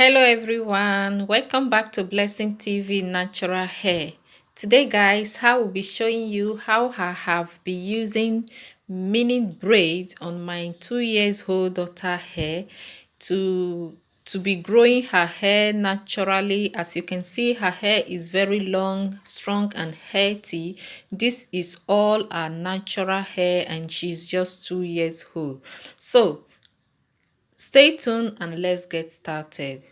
Hello everyone, welcome back to Blessing TV Natural Hair. Today guys, I will be showing you how I have been using mini braids on my 2 years old daughter hair to be growing her hair naturally. As you can see, her hair is very long, strong and healthy. This is all her natural hair and she's just 2 years old. So stay tuned and let's get started.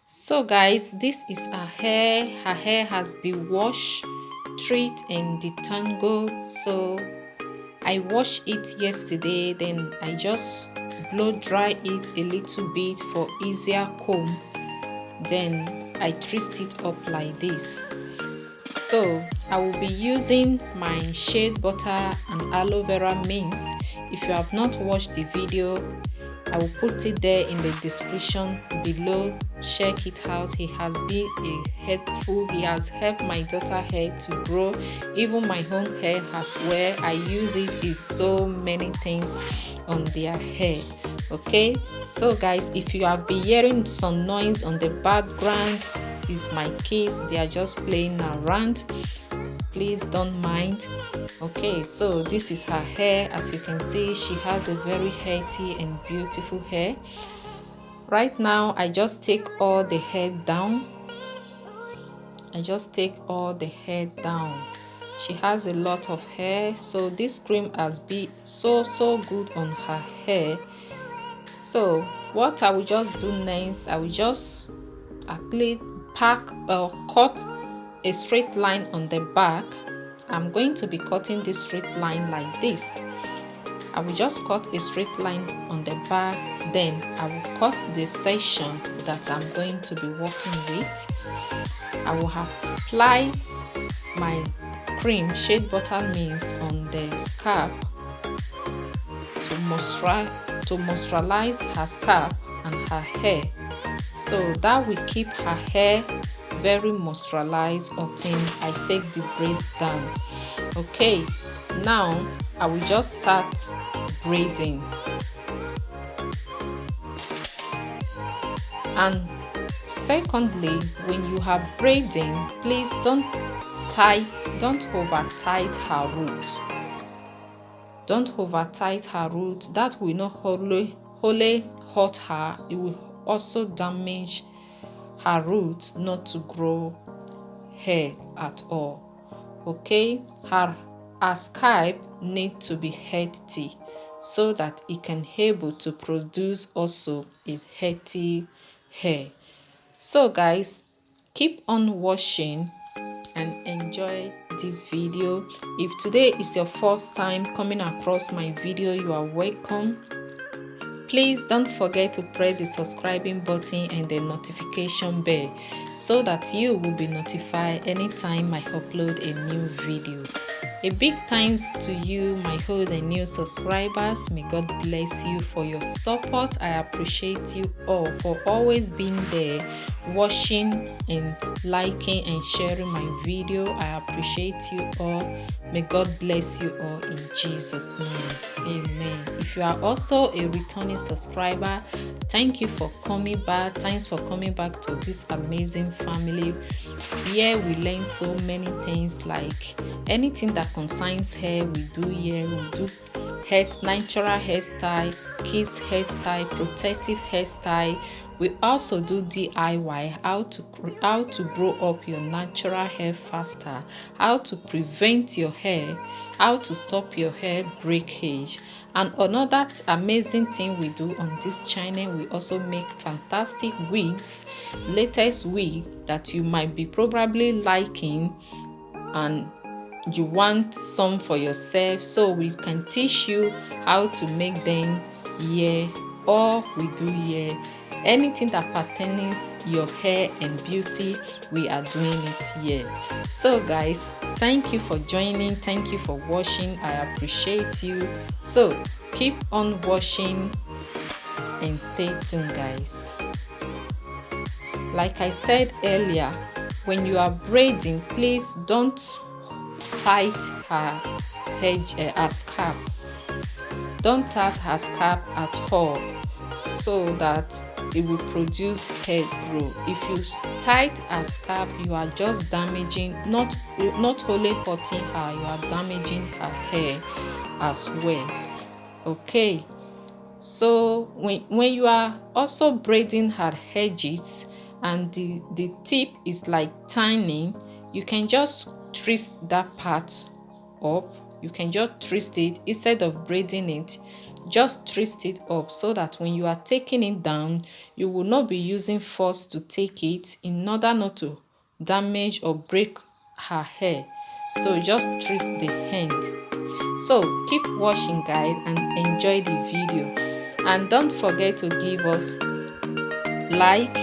So guys, this is her hair. Her hair has been washed, treated and detangled. So I washed it yesterday, then I just blow dry it a little bit for easier comb. Then I twist it up like this. So I will be using my shea butter and aloe vera mix. If you have not watched the video, I will put it there in the description below. Check it out. He has been he has helped my daughter hair to grow, even my own hair as well. I use it in so many things on their hair. Okay, so guys, if you have been hearing some noise on the background, is my kids, they are just playing around, please don't mind. Okay, so this is her hair. As you can see, she has a very healthy and beautiful hair. Right now I just take all the hair down. She has a lot of hair, so this cream has been so good on her hair. So what I will just do next, I will just actually cut a straight line on the back. I'm going to be cutting this straight line like this. I will just cut a straight line on the back, then I will cut the section that I'm going to be working with. I will apply my cream shea butter mix on the scalp to moisturize her scalp and her hair, so that will keep her hair very moisturized until I take the braids down. Okay, now I will just start braiding. And secondly, when you are braiding, please don't over tight her roots. Don't over tight her roots. That will not only hurt her, it will also damage her roots not to grow hair at all. Okay, her scalp need to be healthy so that it can able to produce also a healthy hair. So guys, keep on watching and enjoy this video. If today is your first time coming across my video, you are welcome. Please don't forget to press the subscribing button and the notification bell so that you will be notified anytime I upload a new video. A big thanks to you, my old and new subscribers. May God bless you for your support. I appreciate you all for always being there, watching and liking and sharing my video. I appreciate you all. May God bless you all in Jesus' name. Amen. If you are also a returning subscriber, thank you for coming back. Thanks for coming back to this amazing family. Here we learn so many things, like anything that concerns hair, we do here. We do natural hairstyle, kids hairstyle, protective hairstyle. We also do DIY, how to grow up your natural hair faster, how to prevent your hair, how to stop your hair breakage. And another amazing thing we do on this channel, we also make fantastic wigs, latest wig that you might be probably liking and you want some for yourself, so we can teach you how to make them here, or we do here. Anything that pertains your hair and beauty, we are doing it here. So guys, thank you for joining, thank you for watching. I appreciate you. So keep on watching and stay tuned, guys. Like I said earlier, when you are braiding, please don't tight her scalp. Don't tat her scalp at all, so that it will produce hair grow. If you tight her scalp, you are just damaging, not only hurting her, you are damaging her hair as well. Okay, so when you are also braiding her edges and the tip is like tiny, you can just twist that part up. You can just twist it instead of braiding it. Just twist it up so that when you are taking it down, you will not be using force to take it in order not to damage or break her hair. So just twist the end. So keep watching, guys, and enjoy the video. And don't forget to give us like,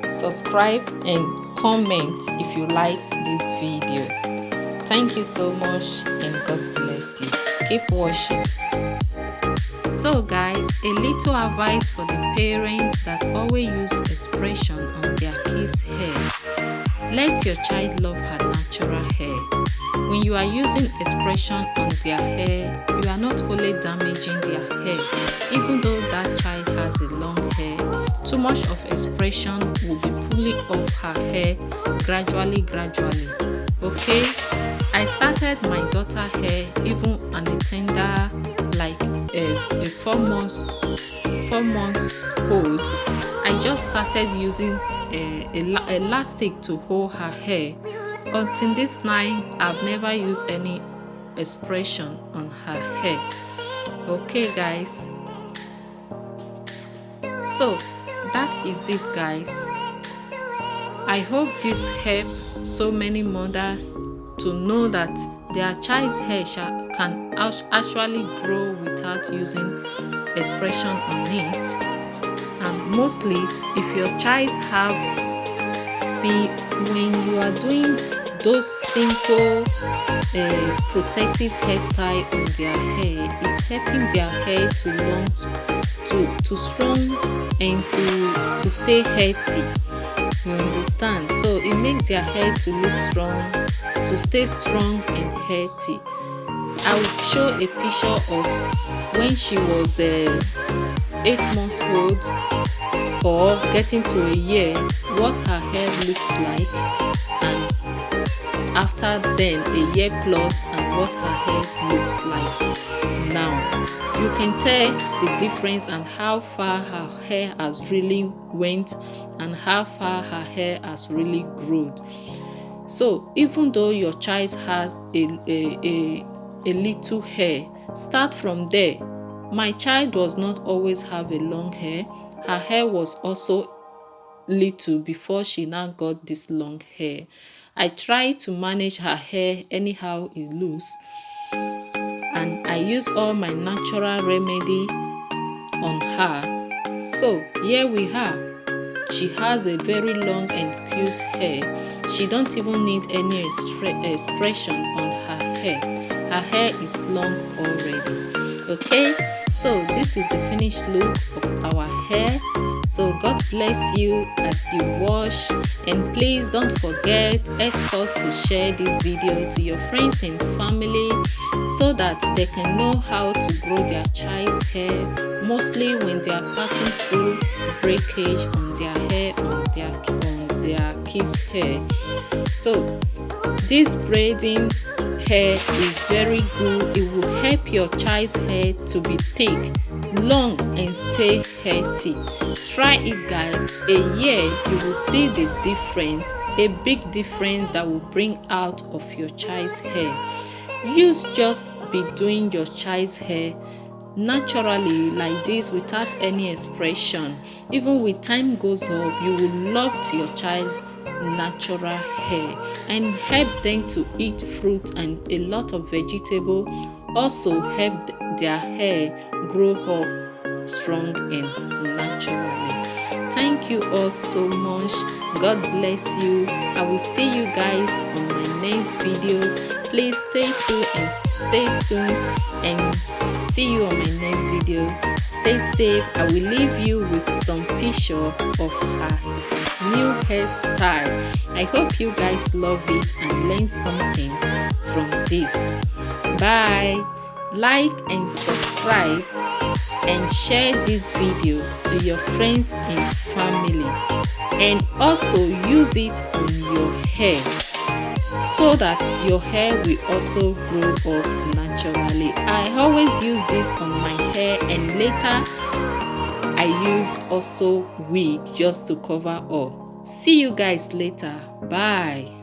subscribe, and comment if you like this video. Thank you so much, and God bless you. Keep watching. So guys, a little advice for the parents that always use expression on their kids' hair. Let your child love her natural hair. When you are using expression on their hair, you are not only damaging their hair. Even though that child has a long hair, too much of expression will be pulling off her hair gradually. Okay, I started my daughter hair even on a tender, like a 4 months old. I just started using elastic to hold her hair. Until this night, I've never used any expression on her hair. Okay, guys. So that is it, guys. I hope this helped so many mothers to know that their child's hair can actually grow without using expression on it. And mostly, if your child when you are doing those simple protective hairstyle on their hair, is helping their hair to long, to strong, and to stay healthy. You understand? So it makes their hair to look strong, to stay strong and healthy. I will show a picture of when she was 8 months old or getting to a year, what her hair looks like, and after then a year plus, and what her hair looks like now. You can tell the difference and how far her hair has really went and how far her hair has really grown. So even though your child has a little hair, start from there. My child does not always have a long hair. Her hair was also little before she now got this long hair. I try to manage her hair anyhow it looks, and I use all my natural remedy on her. So here we are. She has a very long and cute hair. She don't even need any expression on her hair. Her hair is long already. Okay, so this is the finished look of our hair. So God bless you as you wash, and please don't forget, help us to share this video to your friends and family so that they can know how to grow their child's hair, mostly when they are passing through breakage on their hair, on their kids' hair. So this braiding hair is very good. It will help your child's hair to be thick, long, and stay healthy. Try it, guys. A year you will see the difference, a big difference that will bring out of your child's hair. Just be doing your child's hair naturally like this without any expression. Even with time goes up, you will love your child's natural hair and help them to eat fruit and a lot of vegetable. Also help their hair grow up strong and naturally. Thank you all so much. God bless you. I will see you guys on my next video. Please stay tuned and see you on my next video. Stay safe. I will leave you with some picture of her new hairstyle. I hope you guys love it and learn something from this. Bye. like and subscribe and share this video to your friends and family, and also use it on your hair so that your hair will also grow up naturally. I always use this on my hair, and later I use also wig just to cover up. See you guys later. Bye.